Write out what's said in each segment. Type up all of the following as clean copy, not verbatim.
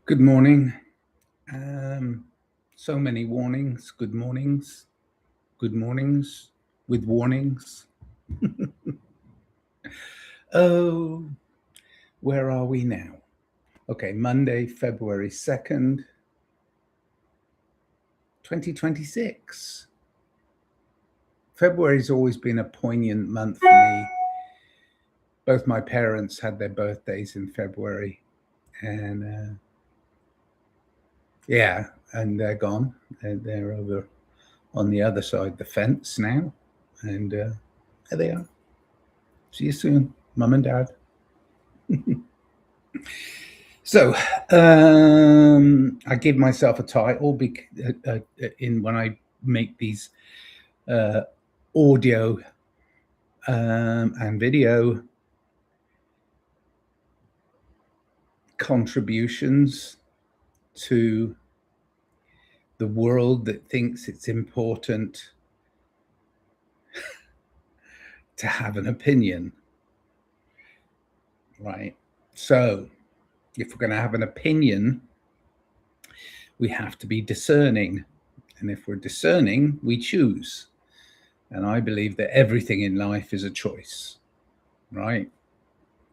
Good morning. So many warnings. Good mornings. Good mornings with warnings. Oh, where are we now? Okay, Monday, February 2nd, 2026. February's always been a poignant month for me. Both my parents had their birthdays in February, and yeah, and they're gone. They're over on the other side of the fence now, and there they are. See you soon, Mum and Dad. So, I give myself a title in when I make these audio and video contributions to the world that thinks it's important to have an opinion, right? So, if we're going to have an opinion, we have to be discerning. And if we're discerning, we choose. And I believe that everything in life is a choice, right?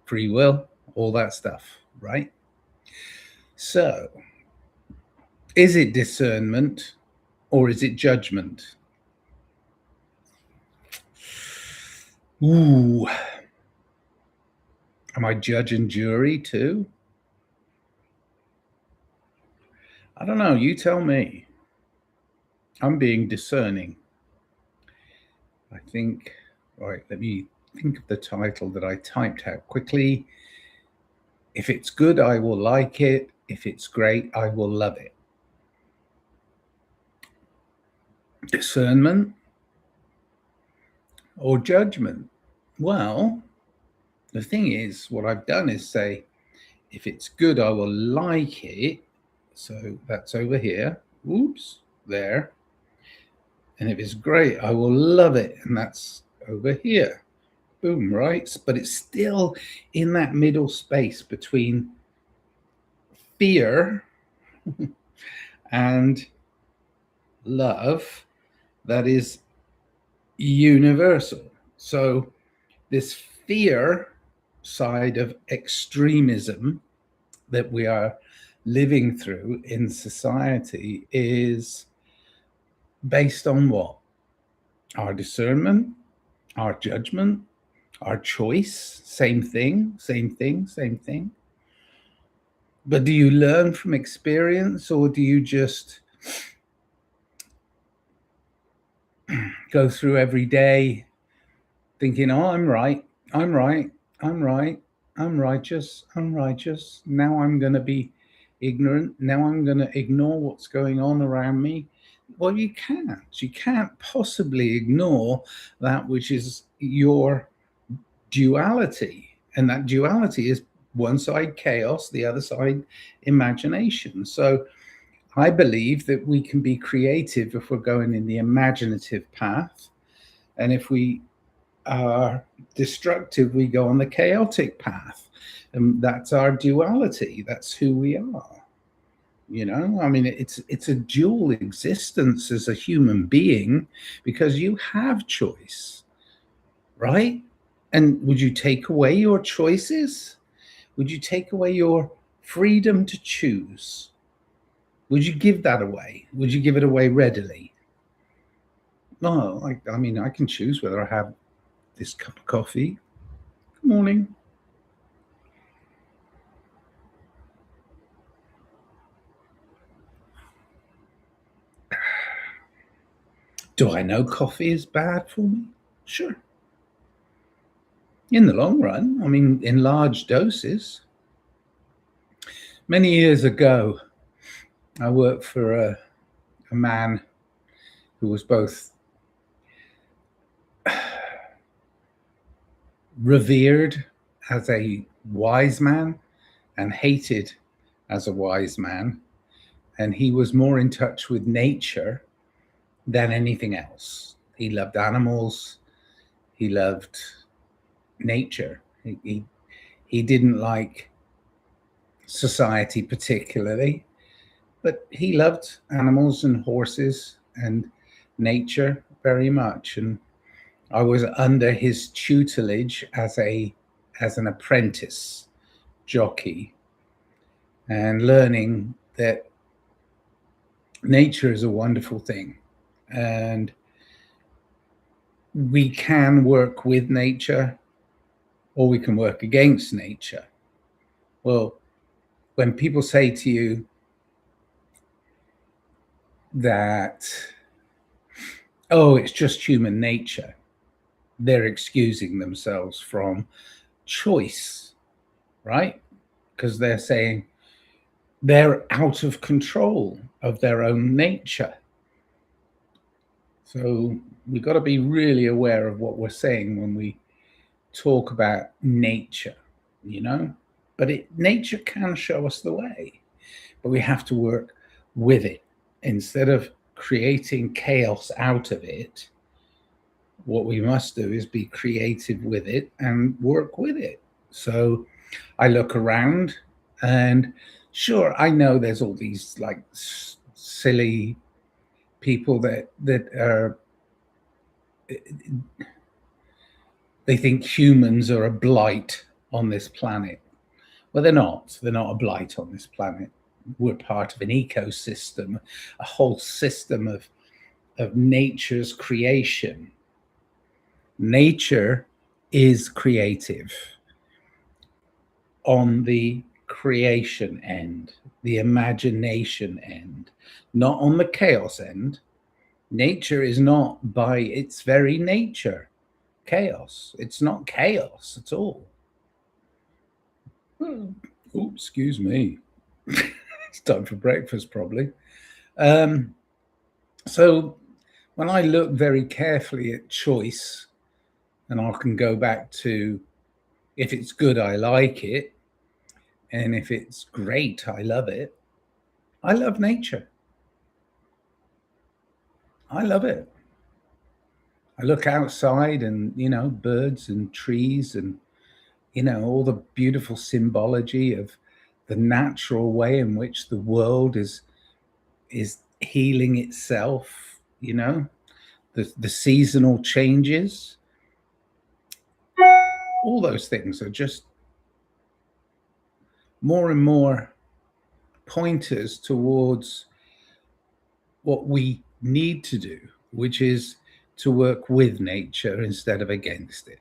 Free will, all that stuff, right? So, is it discernment or is it judgment? Ooh. Am I judge and jury too? I don't know. You tell me. I'm being discerning. I think, right, let me think of the title that I typed out quickly. If it's good, I will like it. If it's great, I will love it. Discernment or judgment? Well, the thing is, what I've done is say, if it's good, I will like it. So that's over here. Oops, there. And if it's great, I will love it. And that's over here. Boom, right? But it's still in that middle space between fear and love that is universal. So this fear side of extremism that we are living through in society is based on what? Our discernment, our judgment, our choice. Same thing, same thing, same thing. But do you learn from experience, or do you just go through every day thinking, oh, I'm right, I'm right, I'm right, I'm righteous, I'm righteous. Now I'm going to be ignorant. Now I'm going to ignore what's going on around me. Well, you can't. You can't possibly ignore that which is your duality. And that duality is one side chaos, the other side imagination. So I believe that we can be creative if we're going in the imaginative path. And if we are destructive, we go on the chaotic path. And that's our duality. That's who we are. You know, I mean, it's a dual existence as a human being because you have choice, right? And would you take away your choices? Would you take away your freedom to choose? Would you give that away? Would you give it away readily? No, I mean, I can choose whether I have this cup of coffee. Good morning. Do I know coffee is bad for me? Sure. In the long run, I mean, in large doses. Many years ago, I worked for a man who was both revered as a wise man and hated as a wise man. And he was more in touch with nature than anything else. He loved animals. He loved nature. He didn't like society particularly, but he loved animals and horses and nature very much. And I was under his tutelage as an apprentice jockey, and learning that nature is a wonderful thing, and we can work with nature or we can work against nature. Well, when people say to you that, oh, it's just human nature, they're excusing themselves from choice, right? Because they're saying they're out of control of their own nature. So we've got to be really aware of what we're saying when we talk about nature, you know? But nature can show us the way, but we have to work with it. Instead of creating chaos out of it, what we must do is be creative with it and work with it. So I look around, and sure, I know there's all these like silly people that are, they think humans are a blight on this planet. Well, they're not. They're not a blight on this planet. We're part of an ecosystem, a whole system of nature's creation. Nature is creative on the creation end, the imagination end, not on the chaos end. Nature is not by its very nature chaos. It's not chaos at all. Oh, excuse me. It's time for breakfast, probably. So when I look very carefully at choice, and I can go back to, if it's good, I like it. And if it's great, I love it. I love nature. I love it. I look outside and, birds and trees and, all the beautiful symbology of the natural way in which the world is healing itself, the seasonal changes. All those things are just more and more pointers towards what we need to do, which is to work with nature instead of against it.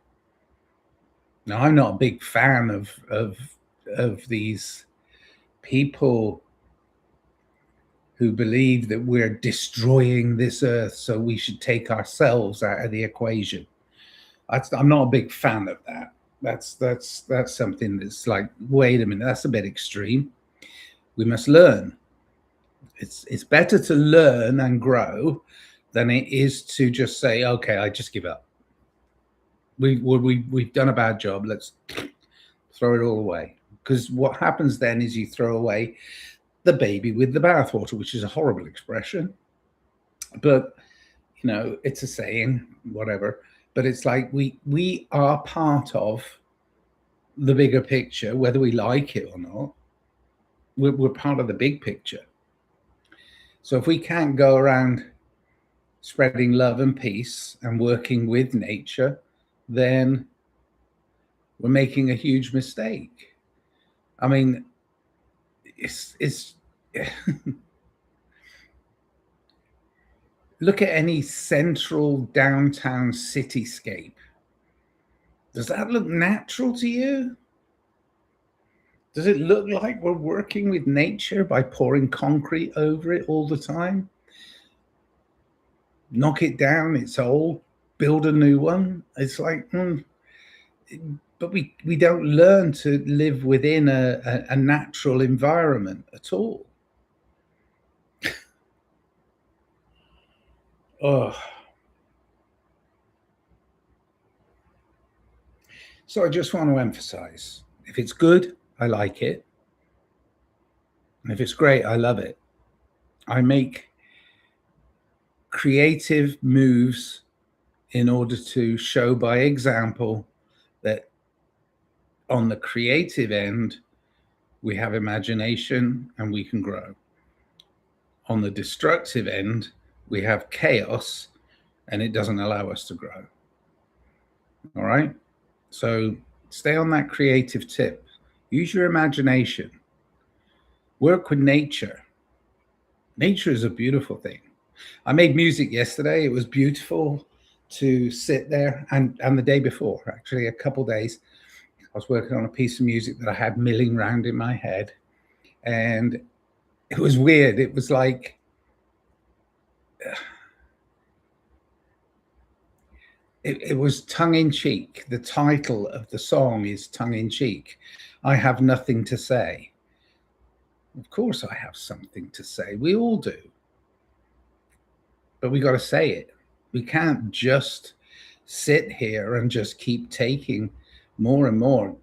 Now, I'm not a big fan of these people who believe that we're destroying this earth, so we should take ourselves out of the equation. I'm not a big fan of that. That's something that's like, wait a minute, that's a bit extreme. We must learn. It's better to learn and grow than it is to just say, okay, I just give up. We've done a bad job. Let's throw it all away. Because what happens then is you throw away the baby with the bathwater, which is a horrible expression. But, it's a saying, whatever. But it's like we are part of the bigger picture, whether we like it or not. We're part of the big picture. So if we can't go around spreading love and peace and working with nature, then we're making a huge mistake. I mean, it's look at any central downtown cityscape. Does that look natural to you? Does it look like we're working with nature by pouring concrete over it all the time? Knock it down, it's old, build a new one. It's like, but we don't learn to live within a natural environment at all. Oh. So I just want to emphasize, if it's good, I like it. And if it's great, I love it. I make creative moves in order to show by example that on the creative end, we have imagination, and we can grow. On the destructive end, we have chaos, and it doesn't allow us to grow. All right? So stay on that creative tip. Use your imagination. Work with nature. Nature is a beautiful thing. I made music yesterday. It was beautiful to sit there, and the day before, actually, a couple days, I was working on a piece of music that I had milling around in my head, and it was weird. It was like it was tongue in cheek. The title of the song is tongue in cheek. I have nothing to say. Of course, I have something to say. We all do. But we got to say it. We can't just sit here and just keep taking more and more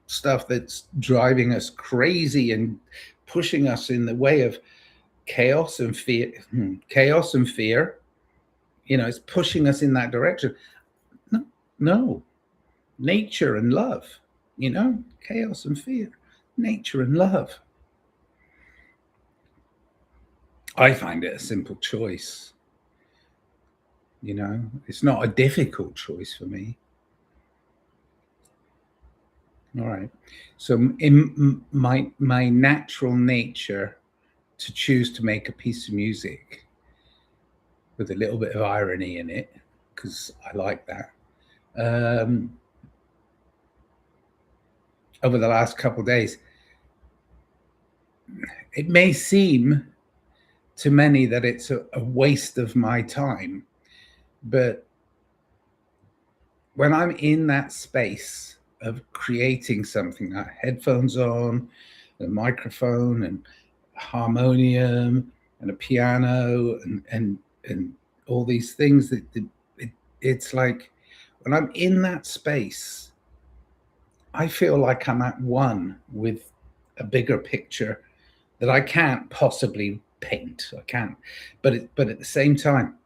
stuff that's driving us crazy and pushing us in the way of chaos and fear. Chaos and fear. It's pushing us in that direction. No. Nature and love. Chaos and fear. Nature and love. I find it a simple choice. It's not a difficult choice for me. All right. So in my natural nature to choose to make a piece of music with a little bit of irony in it, because I like that. Over the last couple of days, it may seem to many that it's a waste of my time, but when I'm in that space of creating something, headphones on, a microphone, and a harmonium, and a piano, and all these things, it's like when I'm in that space, I feel like I'm at one with a bigger picture that I can't possibly paint. I can't, but at the same time,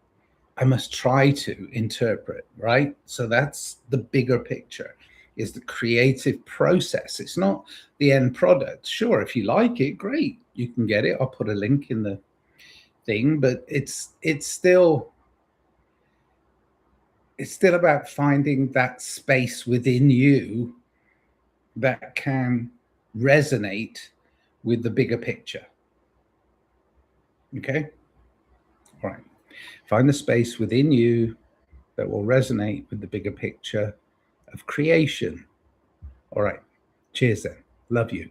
I must try to interpret, right? So that's the bigger picture, is the creative process. It's not the end product. Sure, if you like it, great, you can get it. I'll put a link in the thing, but it's still about finding that space within you that can resonate with the bigger picture. Okay? All right. Find the space within you that will resonate with the bigger picture of creation. All right. Cheers then. Love you.